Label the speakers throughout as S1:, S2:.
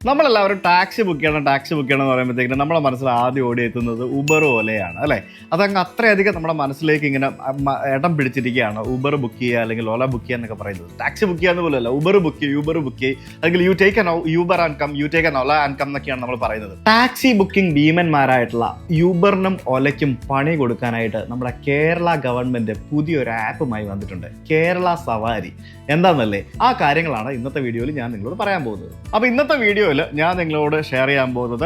S1: നമ്മളെല്ലാവരും taxi book ചെയ്യണം എന്ന് പറയുമ്പോഴത്തേക്കും നമ്മുടെ മനസ്സിൽ ആദ്യം ഓടിയെത്തുന്നത് ഉബർ ഓലയാണ് അല്ലേ. അതങ്ങ് അത്രയധികം നമ്മുടെ മനസ്സിലേക്ക് ഇങ്ങനെ ഇടം പിടിച്ചിരിക്കുകയാണ്. ഉബർ ബുക്ക് ചെയ്യുക അല്ലെങ്കിൽ ഓല ബുക്ക് ചെയ്യുക എന്നൊക്കെ പറയുന്നത്. ടാക്സി ബുക്ക് ചെയ്യാന്ന് പോലെയല്ല, യൂബർ ബുക്ക് ചെയ്യുക അല്ലെങ്കിൽ you take Uber and come, you take an Ola and come എന്നൊക്കെയാണ് നമ്മൾ പറയുന്നത്. ടാക്സി ബുക്കിംഗ് ഭീമന്മാരായിട്ടുള്ള യൂബറിനും ഓലയ്ക്കും പണി കൊടുക്കാനായിട്ട് നമ്മുടെ കേരള ഗവൺമെന്റ് പുതിയൊരു ആപ്പുമായി വന്നിട്ടുണ്ട്, കേരള സവാരി. എന്താണെന്നല്ലേ, ആ കാര്യങ്ങളാണ് ഇന്നത്തെ വീഡിയോയിൽ ഞാൻ നിങ്ങളോട് പറയാൻ പോകുന്നത്. അപ്പോൾ ഇന്നത്തെ വീഡിയോയിൽ ഞാൻ നിങ്ങളോട് ഷെയർ ചെയ്യാൻ പോകുന്നത്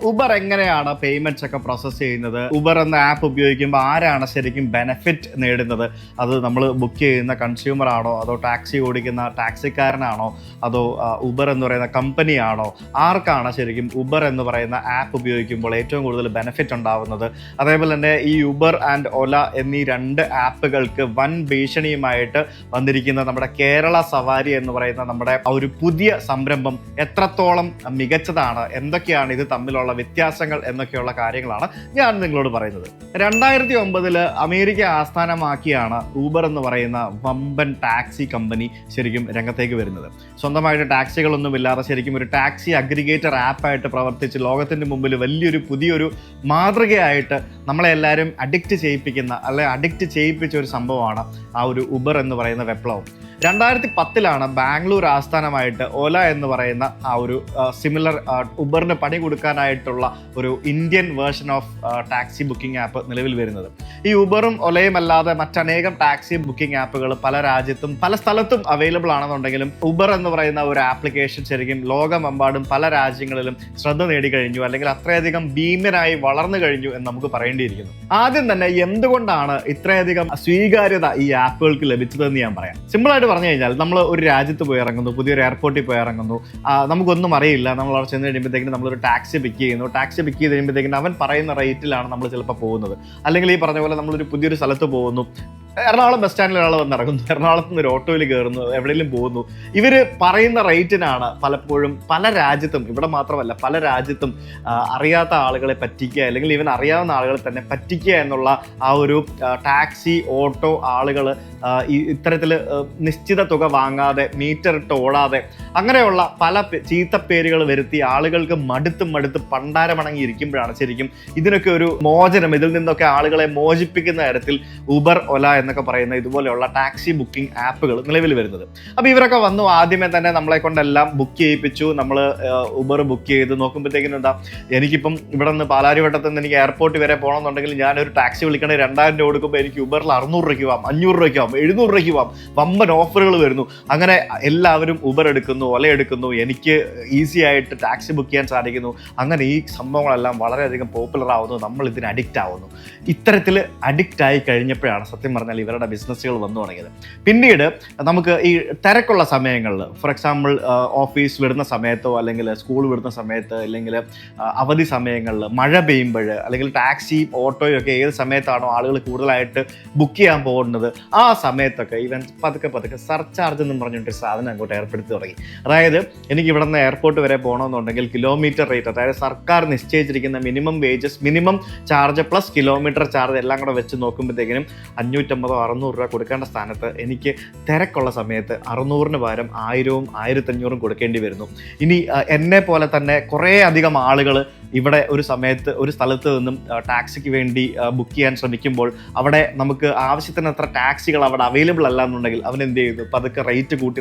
S1: ഉബർ എങ്ങനെയാണ് പേയ്മെന്റ്സ് ഒക്കെ പ്രോസസ്സ് ചെയ്യുന്നത്, ഉബർ എന്ന ആപ്പ് ഉപയോഗിക്കുമ്പോൾ ആരാണ് ശരിക്കും ബെനിഫിറ്റ് നേടുന്നത്, അത് നമ്മൾ ബുക്ക് ചെയ്യുന്ന കൺസ്യൂമർ ആണോ അതോ ടാക്സി ഓടിക്കുന്ന ടാക്സിക്കാരനാണോ അതോ ഉബർ എന്ന് പറയുന്ന കമ്പനിയാണോ, ആർക്കാണ് ശരിക്കും ഉബർ എന്ന് പറയുന്ന ആപ്പ് ഉപയോഗിക്കുമ്പോൾ ഏറ്റവും കൂടുതൽ ബെനിഫിറ്റ് ഉണ്ടാവുന്നത്. അതേപോലെ തന്നെ ഈ ഉബർ ആൻഡ് ഓല എന്നീ രണ്ട് ആപ്പുകൾക്ക് വൻ ഭീഷണിയുമായിട്ട് വന്നിരിക്കുന്ന നമ്മുടെ കേരള സവാരി എന്ന് പറയുന്ന നമ്മുടെ ഒരു പുതിയ സംരംഭം എത്രത്തോളം മികച്ചതാണ്, എന്തൊക്കെയാണ് ഇത് തമ്മിലുള്ള വ്യത്യാസങ്ങൾ എന്നൊക്കെയുള്ള കാര്യങ്ങളാണ് ഞാൻ നിങ്ങളോട് പറയുന്നത്. 2009 അമേരിക്ക ആസ്ഥാനമാക്കിയാണ് ഊബർ എന്ന് പറയുന്ന വമ്പൻ ടാക്സി കമ്പനി ശരിക്കും രംഗത്തേക്ക് വരുന്നത്. സ്വന്തമായിട്ട് ടാക്സികളൊന്നുമില്ലാതെ ശരിക്കും ഒരു ടാക്സി അഗ്രിഗേറ്റർ ആപ്പായിട്ട് പ്രവർത്തിച്ച് ലോകത്തിന്റെ മുമ്പിൽ വലിയൊരു പുതിയൊരു മാതൃകയായിട്ട് നമ്മളെ എല്ലാവരും അഡിക്റ്റ് ചെയ്യിപ്പിച്ച ഒരു സംഭവമാണ് ആ ഒരു ഉബർ എന്ന് പറയുന്ന വിപ്ലവം. 2010 ബാംഗ്ലൂർ ആസ്ഥാനമായിട്ട് ഓല എന്ന് പറയുന്ന ആ ഒരു സിമിലർ ഉബറിന് പണി കൊടുക്കാനായിട്ടുള്ള ഒരു Indian version of taxi booking app നിലവിൽ വരുന്നത്. ഈ ഉബറും ഒലയും അല്ലാതെ മറ്റനേകം ടാക്സി ബുക്കിംഗ് ആപ്പുകൾ പല രാജ്യത്തും പല സ്ഥലത്തും അവൈലബിൾ ആണെന്നുണ്ടെങ്കിലും ഉബർ എന്ന് പറയുന്ന ഒരു ആപ്ലിക്കേഷൻ ശരിക്കും ലോകമെമ്പാടും പല രാജ്യങ്ങളിലും ശ്രദ്ധ നേടിക്കഴിഞ്ഞു, അല്ലെങ്കിൽ അത്രയധികം ഭീമനായി വളർന്നു കഴിഞ്ഞു എന്ന് നമുക്ക് പറയേണ്ടിയിരിക്കുന്നു. ആദ്യം തന്നെ എന്തുകൊണ്ടാണ് ഇത്രയധികം സ്വീകാര്യത ഈ ആപ്പുകൾക്ക് ലഭിച്ചതെന്ന് ഞാൻ പറയാം. സിമ്പിളായിട്ട് പറഞ്ഞു കഴിഞ്ഞാൽ, നമ്മൾ ഒരു രാജ്യത്ത് പോയി ഇറങ്ങുന്നു, പുതിയൊരു എയർപോർട്ടിൽ പോയി ഇറങ്ങുന്നു, നമുക്കൊന്നും അറിയില്ല, നമ്മൾ അവിടെ ചെന്ന് കഴിയുമ്പോഴത്തേക്കും നമ്മളൊരു ടാക്സി പിക്ക് ചെയ്യുന്നു. ടാക്സി പിക്ക് ചെയ്ത് കഴിയുമ്പോഴത്തേക്കും അവൻ പറയുന്ന റേറ്റിലാണ് നമ്മൾ ചിലപ്പോൾ പോകുന്നത്. അല്ലെങ്കിൽ ഈ പറഞ്ഞ പോലെ നമ്മളൊരു പുതിയൊരു സ്ഥലത്ത് പോകുന്നു, എറണാകുളം ബസ് സ്റ്റാൻഡിൽ ഒരാൾ വന്ന് ഇറങ്ങുന്നു, എറണാകുളത്ത് നിന്ന് ഒരു ഓട്ടോയിൽ കയറുന്നു, എവിടെയെങ്കിലും പോകുന്നു. ഇവർ പറയുന്ന റേറ്റിനാണ് പലപ്പോഴും പല രാജ്യത്തും, ഇവിടെ മാത്രമല്ല പല രാജ്യത്തും അറിയാത്ത ആളുകളെ പറ്റിക്കുക, അല്ലെങ്കിൽ ഇവൻ അറിയാവുന്ന ആളുകളെ തന്നെ പറ്റിക്കുക എന്നുള്ള ആ ഒരു ടാക്സി ഓട്ടോ ആളുകൾ ഇത്തരത്തിൽ നിശ്ചിത തുക വാങ്ങാതെ മീറ്റർ ഇട്ട് ഓടാതെ അങ്ങനെയുള്ള പല ചീത്തപ്പേരുകൾ വരുത്തി ആളുകൾക്ക് മടുത്ത് പണ്ടാരമണങ്ങി ഇരിക്കുമ്പോഴാണ് ശരിക്കും ഇതിനൊക്കെ ഒരു മോചനം, ഇതിൽ നിന്നൊക്കെ ആളുകളെ മോചിപ്പിക്കുന്ന തരത്തിൽ ഉബർ ഒല എന്നൊക്കെ പറയുന്ന ഇതുപോലെയുള്ള ടാക്സി ബുക്കിംഗ് ആപ്പുകൾ നിലവിൽ വരുന്നത്. അപ്പോൾ ഇവരൊക്കെ വന്നു, ആദ്യമേ തന്നെ നമ്മളെ കൊണ്ടെല്ലാം ബുക്ക് ചെയ്യിപ്പിച്ചു. നമ്മൾ ഉബർ ബുക്ക് ചെയ്ത് നോക്കുമ്പോഴത്തേക്കിനും എന്താ, എനിക്കിപ്പം ഇവിടെ നിന്ന് പാലാരിവട്ടത്ത് നിന്ന് എനിക്ക് എയർപോർട്ട് വരെ പോകണമെന്നുണ്ടെങ്കിൽ ഞാനൊരു ടാക്സി വിളിക്കണേ 2000 രൂപ കൊടുക്കുമ്പോൾ എനിക്ക് ഉബറിൽ 600 രൂപയ്ക്ക് പോകാം, 500 രൂപയ്ക്ക് പോകാം, 700 രൂപയ്ക്ക് പോകാം, വമ്പൻ ഓഫറുകൾ വരുന്നു. അങ്ങനെ എല്ലാവരും ഉബർ എടുക്കുന്നു, ഒല എടുക്കുന്നു, എനിക്ക് ഈസി ആയിട്ട് ടാക്സി ബുക്ക് ചെയ്യാൻ സാധിക്കുന്നു. അങ്ങനെ ഈ സംഭവങ്ങളെല്ലാം വളരെയധികം പോപ്പുലർ ആവുന്നു, നമ്മൾ ഇതിന് അഡിക്റ്റ് ആവുന്നു. ഇത്തരത്തിൽ അഡിക്റ്റ് ആയി കഴിഞ്ഞപ്പോഴാണ് സത്യം പറഞ്ഞാൽ ഇവരുടെ ബിസിനസ്സുകൾ വന്നു തുടങ്ങിയത്. പിന്നീട് നമുക്ക് ഈ തിരക്കുള്ള സമയങ്ങളിൽ, ഫോർ എക്സാമ്പിൾ ഓഫീസ് വിടുന്ന സമയത്തോ അല്ലെങ്കിൽ സ്കൂൾ വിടുന്ന സമയത്ത് അല്ലെങ്കിൽ അവധി സമയങ്ങളിൽ, മഴ പെയ്യുമ്പോൾ, അല്ലെങ്കിൽ ടാക്സി ഓട്ടോയൊക്കെ ഏത് സമയത്താണോ ആളുകൾ കൂടുതലായിട്ട് ബുക്ക് ചെയ്യാൻ പോകുന്നത് ആ സമയത്തൊക്കെ ഇവൻ പതുക്കെ സർചാർജ് എന്ന് പറഞ്ഞിട്ട് സാധനം അങ്ങോട്ട് ഏർപ്പെടുത്തി തുടങ്ങി. അതായത് എനിക്ക് ഇവിടെ നിന്ന് എയർപോർട്ട് വരെ പോകണമെന്നുണ്ടെങ്കിൽ കിലോമീറ്റർ റേറ്റ്, അതായത് സർക്കാർ നിശ്ചയിച്ചിരിക്കുന്ന minimum wages, minimum charge plus kilometre charge എല്ലാം കൂടെ വെച്ച് നോക്കുമ്പോഴത്തേക്കിനും 550-600 രൂപ കൊടുക്കേണ്ട സ്ഥാനത്ത് എനിക്ക് തിരക്കുള്ള സമയത്ത് 600-ന് പകരം 1000-ഉം 1500-ഉം കൊടുക്കേണ്ടി വരുന്നു. ഇനി എന്നെ പോലെ തന്നെ കുറേ അധികം ആളുകൾ ഇവിടെ ഒരു സമയത്ത് ഒരു സ്ഥലത്ത് നിന്നും ടാക്സിക്ക് വേണ്ടി ബുക്ക് ചെയ്യാൻ ശ്രമിക്കുമ്പോൾ അവിടെ നമുക്ക് ആവശ്യത്തിനത്ര ടാക്സികൾ അവിടെ അവൈലബിൾ അല്ല എന്നുണ്ടെങ്കിൽ അവൻ എന്ത് ചെയ്യുന്നു, പതുക്കെ റേറ്റ് കൂട്ടി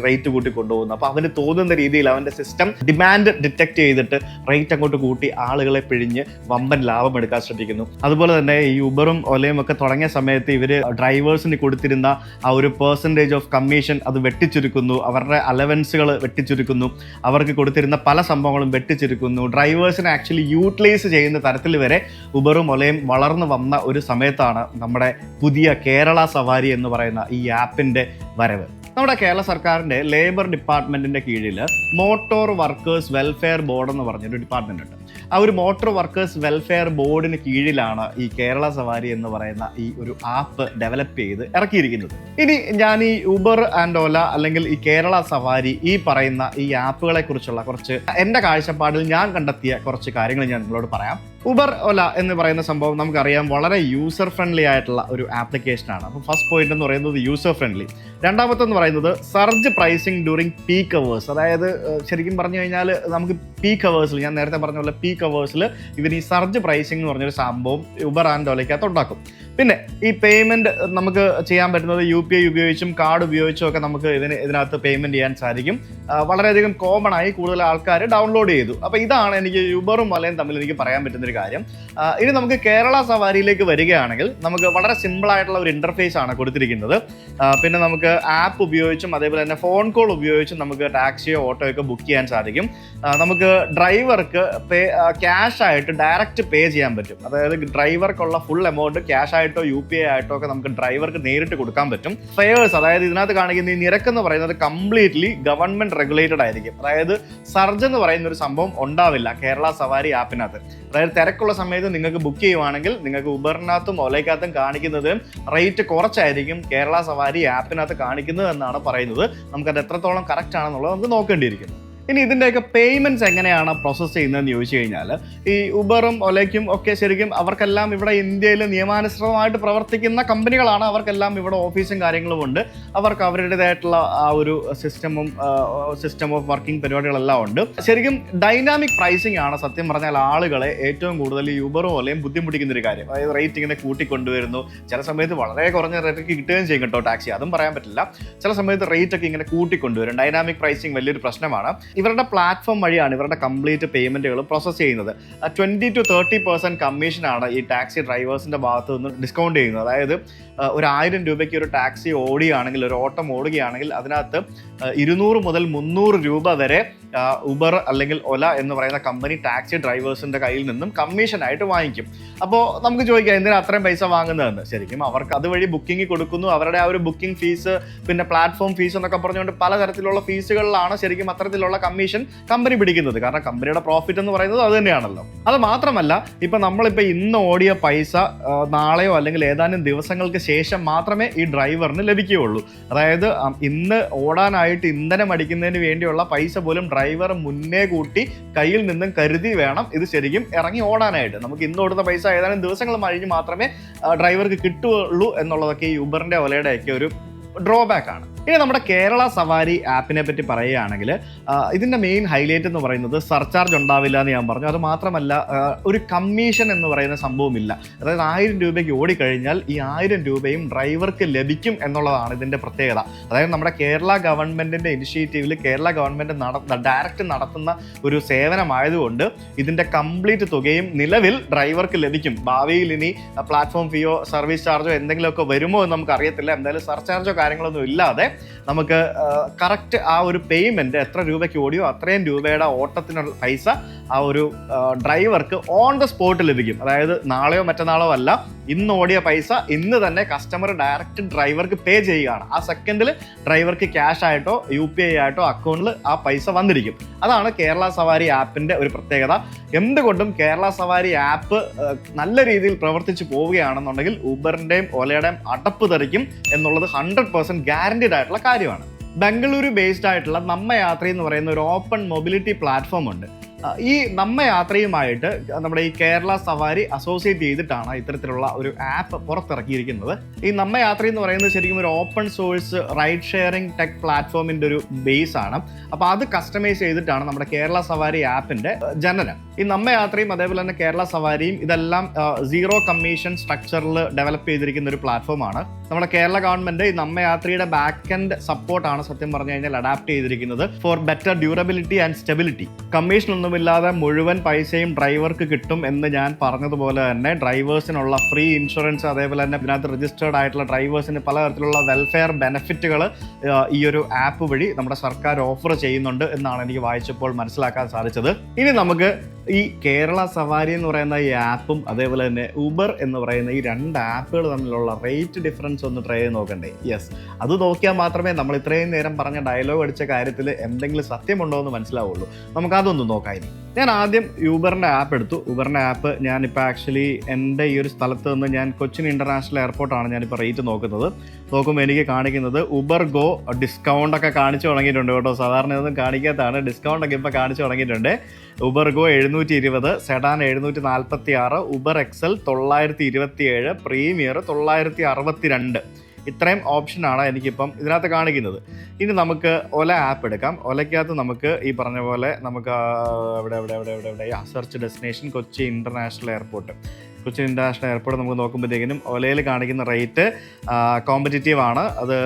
S1: കൊണ്ടുപോകുന്നു. അപ്പോൾ അവന് തോന്നുന്ന രീതിയിൽ അവൻ്റെ സിസ്റ്റം ഡിമാൻഡ് ഡിറ്റക്ട് ചെയ്തിട്ട് റേറ്റ് അങ്ങോട്ട് കൂട്ടി ആളുകളെ പിഴിഞ്ഞ് വമ്പൻ ലാഭം എടുക്കാൻ ശ്രമിക്കുന്നു. അതുപോലെ തന്നെ ഈ ഉബറും ഒലയും ഒക്കെ തുടങ്ങിയ സമയത്ത് ഇവർ ഡ്രൈവേഴ്സിന് കൊടുത്തിരുന്ന ആ ഒരു പെർസെൻറ്റേജ് ഓഫ് കമ്മീഷൻ അത് വെട്ടിച്ചുരുക്കുന്നു, അവരുടെ അലവൻസുകൾ വെട്ടിച്ചുരുക്കുന്നു, അവർക്ക് കൊടുത്തിരുന്ന പല സംഭവങ്ങളും വെട്ടിച്ചുരുക്കുന്നു. ഡ്രൈവേഴ്സിനെ ആക്ച്വലി യൂട്ടിലൈസ് ചെയ്യുന്ന തരത്തിൽ വരെ ഉബറും ഒലയും വളർന്നു വന്ന ഒരു സമയത്താണ് നമ്മുടെ പുതിയ കേരള സവാരി എന്ന് പറയുന്ന ഈ ആപ്പിൻ്റെ വരവ്. നമ്മുടെ കേരള സർക്കാരിൻ്റെ ലേബർ ഡിപ്പാർട്ട്മെൻറ്റിൻ്റെ കീഴിൽ മോട്ടോർ വർക്കേഴ്സ് വെൽഫെയർ ബോർഡ് എന്ന് പറഞ്ഞൊരു ഡിപ്പാർട്ട്മെൻ്റ് ഉണ്ട്. ആ ഒരു മോട്ടോർ വർക്കേഴ്സ് വെൽഫെയർ ബോർഡിന് കീഴിലാണ് ഈ കേരള സവാരി എന്ന് പറയുന്ന ഈ ഒരു ആപ്പ് ഡെവലപ്പ് ചെയ്ത് ഇറക്കിയിരിക്കുന്നത്. ഇനി ഞാൻ ഈ ഉബർ ആൻഡ് ഓല അല്ലെങ്കിൽ ഈ കേരള സവാരി ഈ പറയുന്ന ഈ ആപ്പുകളെ കുറിച്ചുള്ള കുറച്ച് എൻ്റെ കാഴ്ചപ്പാടിൽ ഞാൻ കണ്ടെത്തിയ കുറച്ച് കാര്യങ്ങൾ ഞാൻ നിങ്ങളോട് പറയാം. ഉബർ ഒല എന്ന് പറയുന്ന സംഭവം നമുക്കറിയാം വളരെ യൂസർ ഫ്രണ്ട്ലി ആയിട്ടുള്ള ഒരു ആപ്ലിക്കേഷനാണ്. അപ്പോൾ ഫസ്റ്റ് പോയിന്റ് എന്ന് പറയുന്നത് യൂസർ ഫ്രണ്ട്ലി. രണ്ടാമത്തെന്ന് പറയുന്നത് surge pricing during peak hours. അതായത് ശരിക്കും പറഞ്ഞു കഴിഞ്ഞാൽ നമുക്ക് പീക്ക് അവേഴ്സിൽ, ഞാൻ നേരത്തെ പറഞ്ഞ പോലെ പീക്ക് അവേഴ്സിൽ ഇവർ ഈ സർജ് പ്രൈസിംഗ് എന്ന് പറഞ്ഞൊരു സംഭവം ഉബർ ആൻഡ് ഒലയ്ക്കകത്ത് ഉണ്ടാക്കും. പിന്നെ ഈ പേയ്മെൻറ്റ് നമുക്ക് ചെയ്യാൻ പറ്റുന്നത് UPI ഉപയോഗിച്ചും കാർഡ് ഉപയോഗിച്ചും ഒക്കെ നമുക്ക് ഇതിനകത്ത് പേയ്മെൻറ്റ് ചെയ്യാൻ സാധിക്കും. വളരെയധികം കോമൺ ആയി കൂടുതൽ ആൾക്കാർ ഡൗൺലോഡ് ചെയ്തു. അപ്പോൾ ഇതാണ് എനിക്ക് ഉബറും ഒലയും തമ്മിൽ എനിക്ക് പറയാൻ പറ്റുന്നൊരു കാര്യം. ഇനി നമുക്ക് കേരള സവാരിയിലേക്ക് വരികയാണെങ്കിൽ നമുക്ക് വളരെ സിമ്പിൾ ആയിട്ടുള്ള ഒരു ഇൻ്റർഫേസ് ആണ് കൊടുത്തിരിക്കുന്നത്. പിന്നെ നമുക്ക് ആപ്പ് ഉപയോഗിച്ചും അതേപോലെ തന്നെ ഫോൺ കോൾ ഉപയോഗിച്ചും നമുക്ക് ടാക്സിയോ ഓട്ടോയോ ഒക്കെ ബുക്ക് ചെയ്യാൻ സാധിക്കും. നമുക്ക് ഡ്രൈവർക്ക് ക്യാഷ് ആയിട്ട് ഡയറക്റ്റ് പേ ചെയ്യാൻ പറ്റും. അതായത് ഡ്രൈവർക്കുള്ള ഫുൾ എമൗണ്ട് ക്യാഷ് ആയിട്ടോ UPI ആയിട്ടോ ഒക്കെ നമുക്ക് ഡ്രൈവർക്ക് നേരിട്ട് കൊടുക്കാൻ പറ്റും. ഫെയേഴ്സ്, അതായത് ഇതിനകത്ത് കാണിക്കുന്ന ഈ നിരക്ക് എന്ന് പറയുന്നത് കംപ്ലീറ്റ്ലി ഗവൺമെന്റ് റെഗുലേറ്റഡ് ആയിരിക്കും. അതായത് സർജ് എന്ന് പറയുന്ന ഒരു സംഭവം ഉണ്ടാവില്ല കേരള സവാരി ആപ്പിനകത്ത്. അതായത് തിരക്കുള്ള സമയത്ത് നിങ്ങൾക്ക് ബുക്ക് ചെയ്യുവാണെങ്കിൽ നിങ്ങൾക്ക് ഉബറിനകത്തും ഒലയ്ക്കകത്തും കാണിക്കുന്നത് റേറ്റ് കുറച്ചായിരിക്കും കേരള സവാരി ആപ്പിനകത്ത് കാണിക്കുന്നത് എന്നാണ് പറയുന്നത്. നമുക്കത് എത്രത്തോളം കറക്റ്റ് ആണെന്നുള്ളത് നമുക്ക് നോക്കേണ്ടിയിരിക്കുന്നു. ഇനി ഇതിൻ്റെയൊക്കെ പേയ്മെൻറ്റ്സ് എങ്ങനെയാണ് പ്രോസസ്സ് ചെയ്യുന്നതെന്ന് ചോദിച്ചു കഴിഞ്ഞാൽ, ഈ ഉബറും ഒലയ്ക്കും ഒക്കെ ശരിക്കും അവർക്കെല്ലാം ഇവിടെ ഇന്ത്യയിൽ നിയമാനുസൃതമായിട്ട് പ്രവർത്തിക്കുന്ന കമ്പനികളാണ്. അവർക്കെല്ലാം ഇവിടെ ഓഫീസും കാര്യങ്ങളും ഉണ്ട്. അവർക്ക് അവരുടേതായിട്ടുള്ള ആ ഒരു സിസ്റ്റം ഓഫ് വർക്കിംഗ് പരിപാടികളെല്ലാം ഉണ്ട്. ശരിക്കും ഡൈനാമിക് പ്രൈസിംഗ് ആണ് സത്യം പറഞ്ഞാൽ ആളുകളെ ഏറ്റവും കൂടുതൽ ഈ ഉബറും ഒലയും ബുദ്ധിമുട്ടിക്കുന്ന ഒരു കാര്യം. അതായത് റേറ്റ് ഇങ്ങനെ കൂട്ടിക്കൊണ്ടുവരുന്നു. ചില സമയത്ത് വളരെ കുറഞ്ഞ റേറ്റൊക്കെ കിട്ടുകയും ചെയ്യും കേട്ടോ ടാക്സി, അതും പറയാൻ പറ്റില്ല. ചില സമയത്ത് റേറ്റ് ഒക്കെ ഇങ്ങനെ കൂട്ടിക്കൊണ്ടുവരും. ഡൈനാമിക് പ്രൈസിംഗ് വലിയൊരു പ്രശ്നമാണ്. ഇവരുടെ പ്ലാറ്റ്ഫോം വഴിയാണ് ഇവരുടെ കംപ്ലീറ്റ് പേയ്മെന്റുകൾ പ്രോസസ് ചെയ്യുന്നത്. 20 to 30% കമ്മീഷനാണ് ഈ ടാക്സി ഡ്രൈവേഴ്സിന്റെ ഭാഗത്ത് നിന്ന് ഡിസ്കൗണ്ട് ചെയ്യുന്നത്. അതായത് ഒരു 1000 രൂപയ്ക്ക് ഒരു ടാക്സി ഓടുകയാണെങ്കിൽ, ഒരു ഓട്ടം ഓടുകയാണെങ്കിൽ അതിനകത്ത് 200 മുതൽ 300 രൂപ വരെ ഉബർ അല്ലെങ്കിൽ ഒല എന്ന് പറയുന്ന കമ്പനി ടാക്സി ഡ്രൈവേഴ്സിന്റെ കയ്യിൽ നിന്നും കമ്മീഷനായിട്ട് വാങ്ങിക്കും. അപ്പോൾ നമുക്ക് ചോദിക്കാം എന്തിനാ അത്രയും പൈസ വാങ്ങുന്നതെന്ന്. ശരിക്കും അവർക്ക് അതുവഴി ബുക്കിംഗ് കൊടുക്കുന്നു. അവരുടെ ആ ഒരു ബുക്കിംഗ് ഫീസ്, പിന്നെ പ്ലാറ്റ്ഫോം ഫീസ് എന്നൊക്കെ പറഞ്ഞുകൊണ്ട് പലതരത്തിലുള്ള ഫീസുകളിലാണ് ശരിക്കും അത്തരത്തിലുള്ള കമ്മീഷൻ കമ്പനി പിടിക്കുന്നത്. കാരണം കമ്പനിയുടെ പ്രോഫിറ്റ് എന്ന് പറയുന്നത് അത് തന്നെയാണല്ലോ. അത് മാത്രമല്ല, നമ്മളിപ്പോൾ ഇന്ന് ഓടിയ പൈസ നാളെയോ അല്ലെങ്കിൽ ഏതാനും ദിവസങ്ങൾക്ക് ശേഷം മാത്രമേ ഈ ഡ്രൈവറിന് ലഭിക്കുകയുള്ളൂ. അതായത് ഇന്ന് ഓടാനായിട്ട് ഇന്ധനം അടിക്കുന്നതിന് വേണ്ടിയുള്ള പൈസ പോലും ഡ്രൈവർ മുന്നേ കൂട്ടി കയ്യിൽ നിന്നും കരുതി വേണം ഇത് ശരിക്കും ഇറങ്ങി ഓടാനായിട്ട്. നമുക്ക് ഇന്ന് ഓടുന്ന പൈസ ഏതാനും ദിവസങ്ങൾ കഴിഞ്ഞ് മാത്രമേ ഡ്രൈവർക്ക് കിട്ടുകയുള്ളൂ എന്നുള്ളതൊക്കെ ഈ ഉബറിന്റെ ഒലയുടെ ഒക്കെ ഒരു ഡ്രോബാക്ക് ആണ്. ഇനി നമ്മുടെ കേരള സവാരി ആപ്പിനെ പറ്റി പറയുകയാണെങ്കിൽ ഇതിൻ്റെ മെയിൻ ഹൈലൈറ്റ് എന്ന് പറയുന്നത് സർചാർജ് ഉണ്ടാവില്ല എന്ന് ഞാൻ പറഞ്ഞു. അത് മാത്രമല്ല, ഒരു കമ്മീഷൻ എന്ന് പറയുന്ന സംഭവമില്ല. അതായത് 1000 രൂപയ്ക്ക് ഓടിക്കഴിഞ്ഞാൽ ഈ 1000 രൂപയും ഡ്രൈവർക്ക് ലഭിക്കും എന്നുള്ളതാണ് ഇതിൻ്റെ പ്രത്യേകത. അതായത് നമ്മുടെ കേരള ഗവൺമെൻറ്റിൻ്റെ ഇനിഷ്യേറ്റീവിൽ കേരള ഗവൺമെൻറ് ഡയറക്റ്റ് നടത്തുന്ന ഒരു സേവനമായതുകൊണ്ട് ഇതിൻ്റെ കംപ്ലീറ്റ് തുകയും നിലവിൽ ഡ്രൈവർക്ക് ലഭിക്കും. ഭാവിയിൽ ഇനി പ്ലാറ്റ്ഫോം ഫീയോ സർവീസ് ചാർജോ എന്തെങ്കിലുമൊക്കെ വരുമോ എന്ന് നമുക്ക് അറിയത്തില്ല. എന്തായാലും സർചാർജോ കാര്യങ്ങളൊന്നും ഇല്ലാതെ നമുക്ക് കറക്റ്റ് ആ ഒരു പേയ്മെന്റ് എത്ര രൂപയ്ക്ക് ഓടിയോ അത്രയും രൂപയുടെ ഓട്ടത്തിനുള്ള പൈസ ആ ഒരു ഡ്രൈവർക്ക് ഓൺ ദ സ്പോട്ട് ലഭിക്കും. അതായത് നാളെയോ മറ്റന്നാളോ അല്ല, ഇന്ന് ഓടിയ പൈസ ഇന്ന് തന്നെ കസ്റ്റമർ ഡയറക്റ്റ് ഡ്രൈവർക്ക് പേ ചെയ്യുകയാണ്. ആ സെക്കൻഡിൽ ഡ്രൈവർക്ക് ക്യാഷ് ആയിട്ടോ UPI ആയിട്ടോ അക്കൗണ്ടിൽ ആ പൈസ വന്നിരിക്കും. അതാണ് കേരള സവാരി ആപ്പിന്റെ ഒരു പ്രത്യേകത. എന്തുകൊണ്ടും കേരള സവാരി ആപ്പ് നല്ല രീതിയിൽ പ്രവർത്തിച്ചു പോവുകയാണെന്നുണ്ടെങ്കിൽ ഉബറിന്റെയും ഒലയുടെയും അടപ്പ് തെറിക്കും എന്നുള്ളത് 100% ഗ്യാരണ്ടീഡ് ആയിട്ടുള്ള കാര്യമാണ്. ബംഗളൂരു ബേസ്ഡ് ആയിട്ടുള്ള നമ്മ യാത്ര എന്ന് പറയുന്ന ഒരു ഓപ്പൺ മൊബിലിറ്റി പ്ലാറ്റ്ഫോം ഉണ്ട്. ഈ നമ്മ യാത്രയുമായിട്ട് നമ്മുടെ ഈ കേരള സവാരി അസോസിയേറ്റ് ചെയ്തിട്ടാണ് ഇത്തരത്തിലുള്ള ഒരു ആപ്പ് പുറത്തിറക്കിയിരിക്കുന്നത്. ഈ നമ്മ യാത്ര എന്ന് പറയുന്നത് ശരിക്കും ഒരു open source ride sharing tech പ്ലാറ്റ്ഫോമിന്റെ ഒരു ബേസ് ആണ്. അപ്പോൾ അത് കസ്റ്റമൈസ് ചെയ്തിട്ടാണ് നമ്മുടെ കേരള സവാരി ആപ്പിന്റെ ജനനം. ഈ നമ്മ യാത്രയും അതേപോലെ തന്നെ കേരള സവാരിയും ഇതെല്ലാം 0 കമ്മീഷൻ സ്ട്രക്ചറിൽ ഡെവലപ്പ് ചെയ്തിരിക്കുന്ന ഒരു പ്ലാറ്റ്ഫോമാണ്. നമ്മുടെ കേരള ഗവൺമെന്റ് ഈ നമ്മ യാത്രയുടെ ബാക്ക് എൻഡ് സപ്പോർട്ടാണ് സത്യം പറഞ്ഞു കഴിഞ്ഞാൽ അഡാപ്റ്റ് ചെയ്തിരിക്കുന്നത് four better durability and stability. Commission ഒന്നുമില്ലാതെ മുഴുവൻ പൈസയും ഡ്രൈവർക്ക് കിട്ടും എന്ന് ഞാൻ പറഞ്ഞതുപോലെ തന്നെ ഡ്രൈവേഴ്സിനുള്ള ഫ്രീ ഇൻഷുറൻസ്, അതേപോലെ തന്നെ ഇതിനകത്ത് രജിസ്റ്റേർഡ് ആയിട്ടുള്ള ഡ്രൈവേഴ്സിന് പലതരത്തിലുള്ള വെൽഫെയർ ബെനിഫിറ്റുകൾ ഈ ഒരു ആപ്പ് വഴി നമ്മുടെ സർക്കാർ ഓഫർ ചെയ്യുന്നുണ്ട് എന്നാണ് എനിക്ക് വായിച്ചപ്പോൾ മനസ്സിലാക്കാൻ സാധിച്ചത്. ഇനി നമുക്ക് ഈ കേരള സവാരി എന്ന് പറയുന്ന ഈ ആപ്പും അതേപോലെ തന്നെ ഉബർ എന്ന് പറയുന്ന ഈ 2 ആപ്പുകൾ തമ്മിലുള്ള റേറ്റ് ഡിഫറൻസ് ഒന്ന് ട്രൈ ചെയ്ത് നോക്കണ്ടേ? യെസ്, അത് നോക്കിയാൽ മാത്രമേ നമ്മൾ ഇത്രയും നേരം പറഞ്ഞ ഡയലോഗ് അടിച്ച കാര്യത്തിൽ എന്തെങ്കിലും സത്യമുണ്ടോ എന്ന് മനസ്സിലാവുള്ളൂ. നമുക്കതൊന്ന് നോക്കാം. ഇനി ഞാൻ ആദ്യം യൂബറിൻ്റെ ആപ്പ് എടുത്തു. ഊബറിൻ്റെ ആപ്പ് ഞാനിപ്പോൾ ആക്ച്വലി എൻ്റെ ഈ ഒരു സ്ഥലത്ത് നിന്ന് ഞാൻ കൊച്ചിൻ ഇൻ്റർനാഷണൽ എയർപോർട്ടാണ് ഞാനിപ്പോൾ റേറ്റ് നോക്കുമ്പോൾ എനിക്ക് കാണിക്കുന്നത് ഉബർ ഗോ ഡിസ്കൗണ്ടൊക്കെ കാണിച്ചു തുടങ്ങിയിട്ടുണ്ട് കേട്ടോ. സാധാരണ ഇതൊന്നും കാണിക്കാത്തതാണ്. ഡിസ്കൗണ്ടൊക്കെ ഇപ്പോൾ കാണിച്ചു തുടങ്ങിയിട്ടുണ്ട്. Uber go 720, sedan 746, Uber XL 927, premier 962. ഇത്രയും ഓപ്ഷനാണ് എനിക്കിപ്പം ഇതിനകത്ത് കാണിക്കുന്നത്. ഇനി നമുക്ക് ഒല ആപ്പ് എടുക്കാം. ഒലയ്ക്കകത്ത് നമുക്ക് ഈ പറഞ്ഞ പോലെ നമുക്ക് എവിടെ search destination Kochi international airport. Kochi international airport നമുക്ക് നോക്കുമ്പോഴത്തേക്കിനും ഒലയിൽ കാണിക്കുന്ന റേറ്റ് കോമ്പറ്റീറ്റീവ് ആണ്. അത്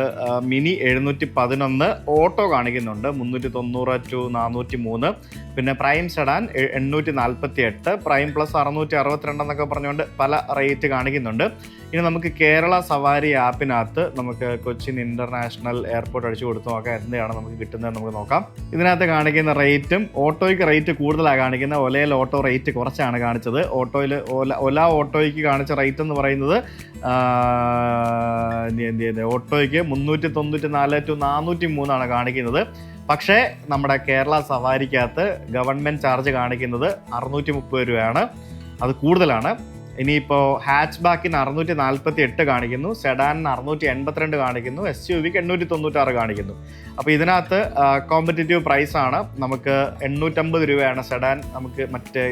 S1: മിനി 711, ഓട്ടോ കാണിക്കുന്നുണ്ട് 390 to 403, പിന്നെ പ്രൈം സെഡാൻ 848, പ്രൈം പ്ലസ് 662 എന്നൊക്കെ പറഞ്ഞുകൊണ്ട് പല റേറ്റ് കാണിക്കുന്നുണ്ട്. ഇനി നമുക്ക് കേരള സവാരി ആപ്പിനകത്ത് നമുക്ക് കൊച്ചിൻ ഇൻ്റർനാഷണൽ എയർപോർട്ട് അടിച്ചു കൊടുത്ത് നോക്കാം എന്താണ് നമുക്ക് കിട്ടുന്നത് നമുക്ക് നോക്കാം. ഇതിനകത്ത് കാണിക്കുന്ന റേറ്റും ഓട്ടോയ്ക്ക് റേറ്റ് കൂടുതലാണ് കാണിക്കുന്നത്. ഒലയിൽ ഓട്ടോ റേറ്റ് കുറച്ചാണ് കാണിച്ചത്. ഒല ഓട്ടോയ്ക്ക് കാണിച്ച റേറ്റ് എന്ന് പറയുന്നത് ഓട്ടോയ്ക്ക് 394 to 403 കാണിക്കുന്നത്. പക്ഷേ നമ്മുടെ കേരള സവാരിക്കകത്ത് ഗവൺമെൻറ് ചാർജ് കാണിക്കുന്നത് 630 രൂപയാണ്. അത് കൂടുതലാണ്. ഇനിയിപ്പോൾ ഹാച്ച് ബാക്കിന് 648 കാണിക്കുന്നു, സെഡാനിന് 682 കാണിക്കുന്നു, SUVക്ക് 896 കാണിക്കുന്നു. അപ്പോൾ ഇതിനകത്ത് കോമ്പറ്റീറ്റീവ് പ്രൈസാണ്. നമുക്ക് 850 രൂപയാണ് സെഡാൻ നമുക്ക്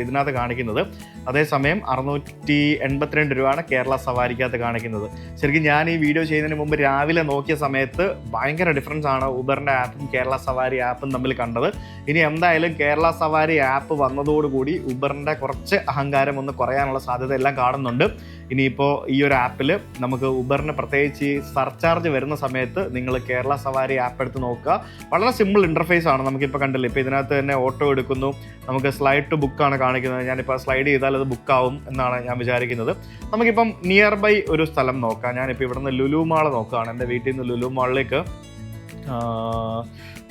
S1: ഇതിനകത്ത് കാണിക്കുന്നത്. അതേസമയം 682 രൂപയാണ് കേരള സവാരിക്കകത്ത് കാണിക്കുന്നത്. ശരിക്കും ഞാൻ ഈ വീഡിയോ ചെയ്യുന്നതിന് മുമ്പ് രാവിലെ നോക്കിയ സമയത്ത് ഭയങ്കര ഡിഫറൻസ് ആണ് ഊബറിൻ്റെ ആപ്പും കേരള സവാരി ആപ്പും തമ്മിൽ കണ്ടത്. ഇനി എന്തായാലും കേരള സവാരി ആപ്പ് വന്നതോടുകൂടി ഊബറിൻ്റെ കുറച്ച് അഹങ്കാരം ഒന്ന് കുറയാനുള്ള സാധ്യത എല്ലാം കാണുന്നുണ്ട്. ഇനിയിപ്പോൾ ഈ ഒരു ആപ്പിൽ നമുക്ക് ഊബറിന് പ്രത്യേകിച്ച് ഈ സർചാർജ് വരുന്ന സമയത്ത് നിങ്ങൾ കേരള സവാരി ആപ്പ് എടുത്ത് നോക്കുക. വളരെ സിമ്പിൾ ഇൻ്റർഫേസ് ആണ്. നമുക്കിപ്പോൾ കണ്ടില്ലേ, ഇപ്പോൾ ഇതിനകത്ത് തന്നെ ഓട്ടോ എടുക്കുന്നു, നമുക്ക് സ്ലൈഡ് ടു ബുക്കാണ് കാണിക്കുന്നത്. ഞാനിപ്പോൾ സ്ലൈഡ് ചെയ്താൽ അത് ബുക്കാവും എന്നാണ് ഞാൻ വിചാരിക്കുന്നത്. നമുക്കിപ്പം നിയർ ബൈ ഒരു സ്ഥലം നോക്കാം. ഞാനിപ്പോൾ ഇവിടെ നിന്ന് ലുലു മാൾ നോക്കുകയാണ്. എൻ്റെ വീട്ടിൽ നിന്ന് ലുലു മാളിലേക്ക്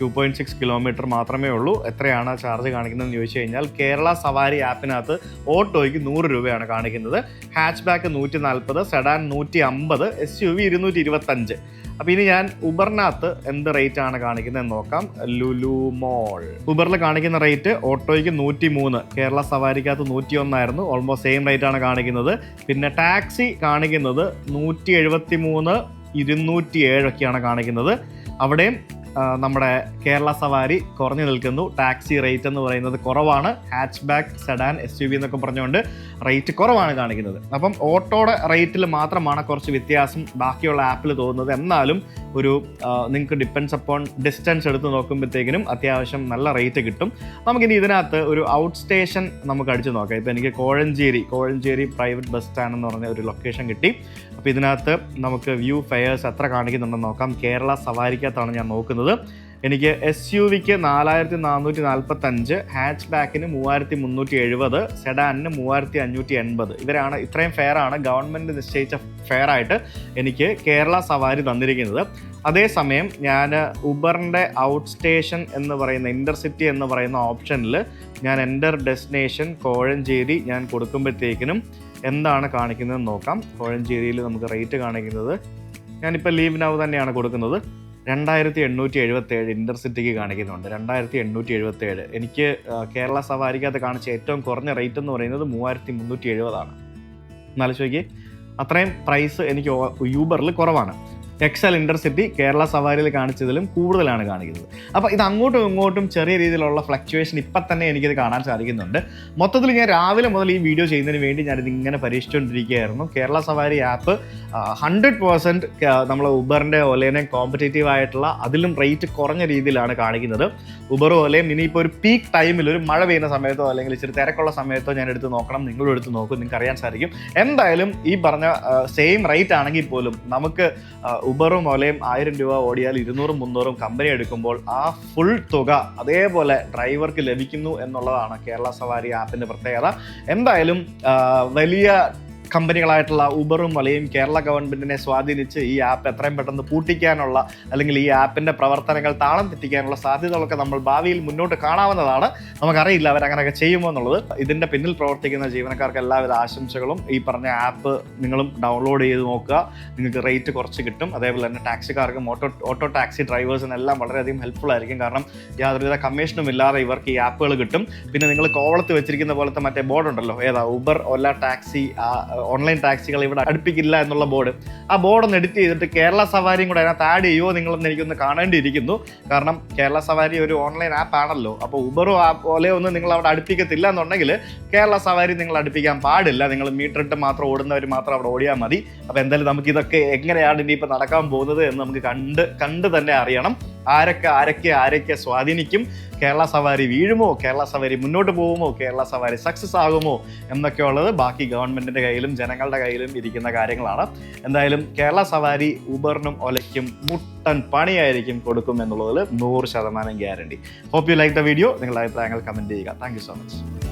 S1: 2.6 കിലോമീറ്റർ മാത്രമേ ഉള്ളൂ. എത്രയാണ് ചാർജ് കാണിക്കുന്നതെന്ന് ചോദിച്ചു കഴിഞ്ഞാൽ കേരള സവാരി ആപ്പിനകത്ത് ഓട്ടോയ്ക്ക് 100 രൂപയാണ് കാണിക്കുന്നത്, ഹാച്ച് ബാക്ക് 140, സെഡാൻ 150, SUV 225. അപ്പോൾ ഇനി ഞാൻ ഉബറിനകത്ത് എന്ത് റേറ്റ് ആണ് കാണിക്കുന്നതെന്ന് നോക്കാം. ലുലു മോൾ ഉബറിൽ കാണിക്കുന്ന റേറ്റ് ഓട്ടോയ്ക്ക് 103, കേരള സവാരിക്കകത്ത് 101 ആയിരുന്നു. ഓൾമോസ്റ്റ് സെയിം റേറ്റ് ആണ് കാണിക്കുന്നത്. പിന്നെ ടാക്സി കാണിക്കുന്നത് 173, 207 ഒക്കെയാണ് കാണിക്കുന്നത്. അവിടെയും നമ്മുടെ കേരള സവാരി കുറഞ്ഞു നിൽക്കുന്നു. ടാക്സി റേറ്റ് എന്ന് പറയുന്നത് കുറവാണ്. ഹാച്ച് ബാക്ക്, സെഡാൻ, SUV എന്നൊക്കെ പറഞ്ഞുകൊണ്ട് റേറ്റ് കുറവാണ് കാണിക്കുന്നത്. അപ്പം ഓട്ടോയുടെ റേറ്റിൽ മാത്രമാണ് കുറച്ച് വ്യത്യാസം ബാക്കിയുള്ള ആപ്പിൽ തോന്നുന്നത്. എന്നാലും ഒരു നിങ്ങൾക്ക് ഡിപ്പെൻഡ്സ് അപ്പോൺ ഡിസ്റ്റൻസ് എടുത്ത് നോക്കുമ്പോഴത്തേക്കിനും അത്യാവശ്യം നല്ല റേറ്റ് കിട്ടും. നമുക്കിനി ഇതിനകത്ത് ഒരു ഔട്ട് സ്റ്റേഷൻ നമുക്ക് അടിച്ചു നോക്കാം. ഇപ്പോൾ എനിക്ക് കോഴഞ്ചേരി പ്രൈവറ്റ് ബസ് സ്റ്റാൻഡ് എന്ന് പറഞ്ഞ ഒരു ലൊക്കേഷൻ കിട്ടി. അപ്പോൾ ഇതിനകത്ത് നമുക്ക് വ്യൂ ഫെയേഴ്സ് എത്ര കാണിക്കുന്നുണ്ടെന്ന് നോക്കാം. കേരള സവാരിക്കകത്താണ് ഞാൻ നോക്കുന്നത്. എനിക്ക് SUVക്ക് 4445, ഹാച്ച് ബാക്കിന് 3370, സെഡാനിന് 3580. ഇത്രയും ഫെയറാണ് ഗവൺമെൻറ് നിശ്ചയിച്ച ഫെയറായിട്ട് എനിക്ക് കേരള സവാരി തന്നിരിക്കുന്നത്. അതേസമയം ഞാൻ ഉബറിൻ്റെ ഔട്ട് സ്റ്റേഷൻ എന്ന് പറയുന്ന ഇൻ്റർസിറ്റി എന്ന് പറയുന്ന ഓപ്ഷനിൽ ഞാൻ എൻ്റർ ഡെസ്റ്റിനേഷൻ കോഴഞ്ചേരി ഞാൻ കൊടുക്കുമ്പോഴത്തേക്കിനും എന്താണ് കാണിക്കുന്നതെന്ന് നോക്കാം. കോഴഞ്ചേരിയിൽ നമുക്ക് റേറ്റ് കാണിക്കുന്നത്, ഞാനിപ്പോൾ ലീവ് നൗ തന്നെയാണ് കൊടുക്കുന്നത്, 2877 ഇൻ്റർസിറ്റിക്ക് കാണിക്കുന്നുണ്ട്. 2877. എനിക്ക് കേരള സവാരിക്കകത്ത് കാണിച്ച ഏറ്റവും കുറഞ്ഞ റേറ്റ് എന്ന് പറയുന്നത് 3370. എന്നാലോചിക്ക്, അത്രയും പ്രൈസ് എനിക്ക് യൂബറിൽ കുറവാണ്. എക്സൽ ഇൻ്റർസിറ്റി കേരള സവാരിയിൽ കാണിച്ചതിലും കൂടുതലാണ് കാണിക്കുന്നത്. അപ്പോൾ ഇത് അങ്ങോട്ടും ഇങ്ങോട്ടും ചെറിയ രീതിയിലുള്ള ഫ്ലക്ച്വേഷൻ ഇപ്പം തന്നെ എനിക്കിത് കാണാൻ സാധിക്കുന്നുണ്ട്. മൊത്തത്തിൽ ഞാൻ രാവിലെ മുതൽ ഈ വീഡിയോ ചെയ്യുന്നതിന് വേണ്ടി ഞാനിത് ഇങ്ങനെ പരീക്ഷിച്ചുകൊണ്ടിരിക്കുകയായിരുന്നു. കേരള സവാരി ആപ്പ് 100% നമ്മൾ ഉബറിൻ്റെ ഓലയും കോമ്പറ്റേറ്റീവ് ആയിട്ടുള്ള അതിലും റേറ്റ് കുറഞ്ഞ രീതിയിലാണ് കാണിക്കുന്നത്. ഉബറും ഓലയും ഇനിയിപ്പോൾ ഒരു പീക്ക് ടൈമിൽ ഒരു മഴ പെയ്യുന്ന സമയത്തോ അല്ലെങ്കിൽ ഇച്ചിരി തിരക്കുള്ള സമയത്തോ ഞാൻ എടുത്ത് നോക്കണം, നിങ്ങളും എടുത്ത് നോക്കും, നിങ്ങൾക്ക് അറിയാൻ സാധിക്കും. എന്തായാലും ഈ പറഞ്ഞ സെയിം റേറ്റ് ആണെങ്കിൽ പോലും നമുക്ക് ഉബറും ഓലയും 1000 രൂപ ഓടിയാൽ 200, 300 കമ്പനി എടുക്കുമ്പോൾ ആ ഫുൾ തുക അതേപോലെ ഡ്രൈവർക്ക് ലഭിക്കുന്നു എന്നുള്ളതാണ് കേരള സവാരി ആപ്പിൻ്റെ പ്രത്യേകത. എന്തായാലും വലിയ കമ്പനികളായിട്ടുള്ള ഊബറും ഒലയും കേരള ഗവൺമെന്റിനെ സ്വാധീനിച്ച് ഈ ആപ്പ് എത്രയും പെട്ടെന്ന് പൂട്ടിക്കാനുള്ള അല്ലെങ്കിൽ ഈ ആപ്പിന്റെ പ്രവർത്തനങ്ങൾ താളം തെറ്റിക്കാനുള്ള സാധ്യതകളൊക്കെ നമ്മൾ ഭാവിയിൽ മുന്നോട്ട് കാണാവുന്നതാണ്. നമുക്കറിയില്ല അവരങ്ങനെയൊക്കെ ചെയ്യുമോ എന്നുള്ളത്. ഇതിന്റെ പിന്നിൽ പ്രവർത്തിക്കുന്ന ജീവനക്കാർക്ക് എല്ലാവിധ ആശംസകളും. ഈ പറഞ്ഞ ആപ്പ് നിങ്ങളും ഡൗൺലോഡ് ചെയ്ത് നോക്കുക, നിങ്ങൾക്ക് റേറ്റ് കുറച്ച് കിട്ടും. അതേപോലെ തന്നെ ടാക്സിക്കാർക്കും ഓട്ടോ ടാക്സി ഡ്രൈവേഴ്സിനെല്ലാം വളരെയധികം ഹെൽപ്ഫുൾ ആയിരിക്കും. കാരണം യാതൊരുവിധ കമ്മീഷനും ഇല്ലാതെ ഇവർക്ക് ഈ ആപ്പുകൾ കിട്ടും. പിന്നെ നിങ്ങൾ കോവളത്ത് വെച്ചിരിക്കുന്ന പോലത്തെ മറ്റേ ബോർഡ് ഉണ്ടല്ലോ, ഏതാ ഊബർ ഓല ടാക്സി ഓൺലൈൻ ടാക്സികൾ ഇവിടെ അടുപ്പിക്കില്ല എന്നുള്ള ബോർഡ്, ആ ബോർഡൊന്ന് എഡിറ്റ് ചെയ്തിട്ട് കേരള സവാരിയും കൂടെ അതിനകത്ത് ആഡ് ചെയ്യുമോ നിങ്ങളെന്ന് എനിക്കൊന്ന് കാണേണ്ടിയിരിക്കുന്നു. കാരണം കേരള സവാരി ഒരു ഓൺലൈൻ ആപ്പ് ആണല്ലോ. അപ്പോൾ ഊബറും ഓലയോ ഒന്നും നിങ്ങൾ അവിടെ അടുപ്പിക്കത്തില്ല എന്നുണ്ടെങ്കിൽ കേരള സവാരി നിങ്ങൾ അടുപ്പിക്കാൻ പാടില്ല. നിങ്ങൾ മീറ്റർ ഇട്ട് മാത്രം ഓടുന്നവർ മാത്രം അവിടെ ഓടിയാൽ മതി. അപ്പോൾ എന്തായാലും നമുക്ക് ഇതൊക്കെ എങ്ങനെയാണ് ഇനിയിപ്പോൾ നടക്കാൻ പോകുന്നത് എന്ന് നമുക്ക് കണ്ട് തന്നെ അറിയണം. ആരൊക്കെ സ്വാധീനിക്കും, കേരള സവാരി വീഴുമോ, കേരള സവാരി മുന്നോട്ട് പോകുമോ, കേരള സവാരി സക്സസ് ആകുമോ എന്നൊക്കെ ഉള്ളത് ബാക്കി ഗവൺമെന്റിന്റെ കയ്യിലും ജനങ്ങളുടെ കയ്യിലും ഇരിക്കുന്ന കാര്യങ്ങളാണ്. എന്തായാലും കേരള സവാരി ഊബറിനും ഒലയ്ക്കും മുട്ടൻ പണിയായിരിക്കും കൊടുക്കും എന്നുള്ളതിൽ 100% guarantee. Hope you like the video. നിങ്ങളുടെ അഭിപ്രായങ്ങൾ കമന്റ് ചെയ്യുക. Thank you so much.